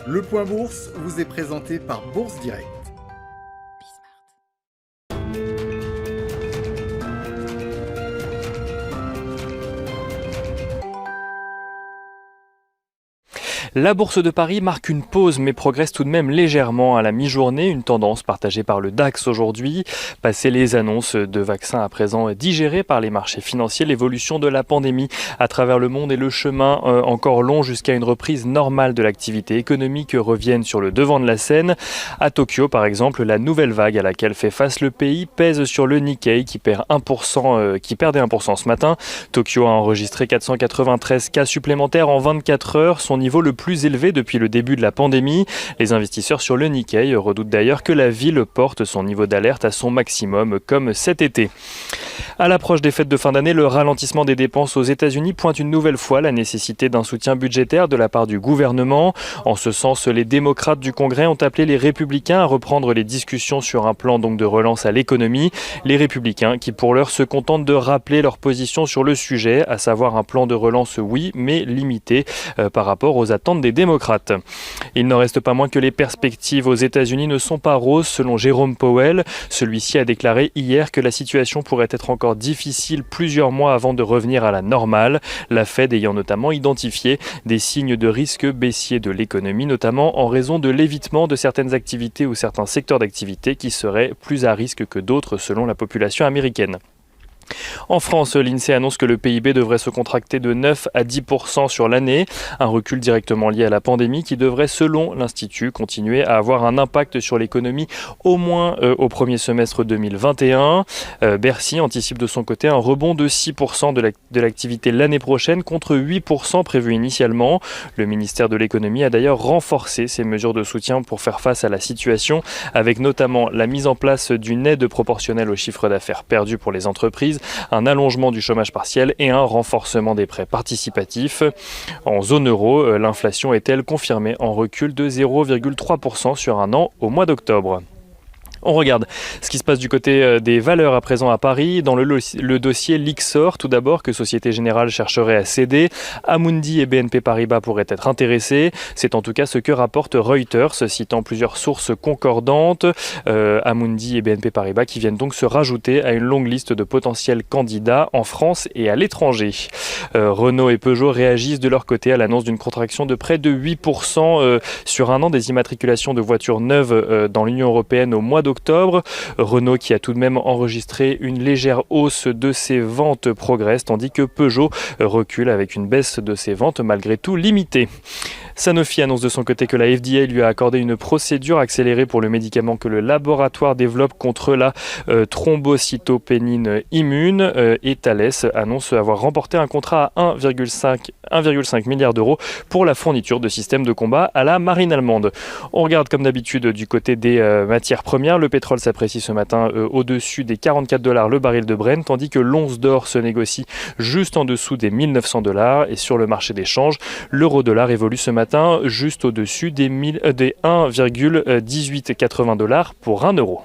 Le Point Bourse vous est présenté par Bourse Direct. La Bourse de Paris marque une pause mais progresse tout de même légèrement à la mi-journée, une tendance partagée par le DAX aujourd'hui. Passé les annonces de vaccins à présent digérées par les marchés financiers, l'évolution de la pandémie à travers le monde et le chemin encore long jusqu'à une reprise normale de l'activité économique reviennent sur le devant de la scène. À Tokyo par exemple, la nouvelle vague à laquelle fait face le pays pèse sur le Nikkei qui perdait 1% ce matin. Tokyo a enregistré 493 cas supplémentaires en 24 heures, son niveau le plus élevé depuis le début de la pandémie. Les investisseurs sur le Nikkei redoutent d'ailleurs que la ville porte son niveau d'alerte à son maximum comme cet été. À l'approche des fêtes de fin d'année, le ralentissement des dépenses aux États-Unis pointe une nouvelle fois la nécessité d'un soutien budgétaire de la part du gouvernement. En ce sens, les démocrates du Congrès ont appelé les républicains à reprendre les discussions sur un plan de relance à l'économie. Les républicains qui pour l'heure se contentent de rappeler leur position sur le sujet, à savoir un plan de relance oui, mais limité par rapport aux attentes des démocrates. Il n'en reste pas moins que les perspectives aux États-Unis ne sont pas roses selon Jérôme Powell. Celui-ci a déclaré hier que la situation pourrait être encore difficile plusieurs mois avant de revenir à la normale, la Fed ayant notamment identifié des signes de risque baissier de l'économie, notamment en raison de l'évitement de certaines activités ou certains secteurs d'activité qui seraient plus à risque que d'autres selon la population américaine. En France, l'INSEE annonce que le PIB devrait se contracter de 9 à 10% sur l'année, un recul directement lié à la pandémie qui devrait, selon l'Institut, continuer à avoir un impact sur l'économie au moins au premier semestre 2021. Bercy anticipe de son côté un rebond de 6% de l'activité l'année prochaine contre 8% prévu initialement. Le ministère de l'économie a d'ailleurs renforcé ses mesures de soutien pour faire face à la situation, avec notamment la mise en place d'une aide proportionnelle au chiffre d'affaires perdu pour les entreprises, un allongement du chômage partiel et un renforcement des prêts participatifs. En zone euro, l'inflation est-elle confirmée en recul de 0,3% sur un an au mois d'octobre. On regarde ce qui se passe du côté des valeurs à présent à Paris. Dans le dossier Lyxor, tout d'abord, que Société Générale chercherait à céder. Amundi et BNP Paribas pourraient être intéressés. C'est en tout cas ce que rapporte Reuters, citant plusieurs sources concordantes. Amundi et BNP Paribas qui viennent donc se rajouter à une longue liste de potentiels candidats en France et à l'étranger. Renault et Peugeot réagissent de leur côté à l'annonce d'une contraction de près de 8% sur un an des immatriculations de voitures neuves dans l'Union européenne au mois d'octobre. Renault qui a tout de même enregistré une légère hausse de ses ventes progresse, tandis que Peugeot recule avec une baisse de ses ventes malgré tout limitée. Sanofi annonce de son côté que la FDA lui a accordé une procédure accélérée pour le médicament que le laboratoire développe contre la thrombocytopénine immune et Thales annonce avoir remporté un contrat à 1,5 milliard d'euros pour la fourniture de systèmes de combat à la marine allemande. On regarde comme d'habitude du côté des matières premières. Le pétrole s'apprécie ce matin au-dessus des $44 le baril de Brent, tandis que l'once d'or se négocie juste en dessous des $1 900. Et sur le marché des changes, l'euro-dollar évolue ce matin juste au-dessus des 1,1880 $ pour 1 euro.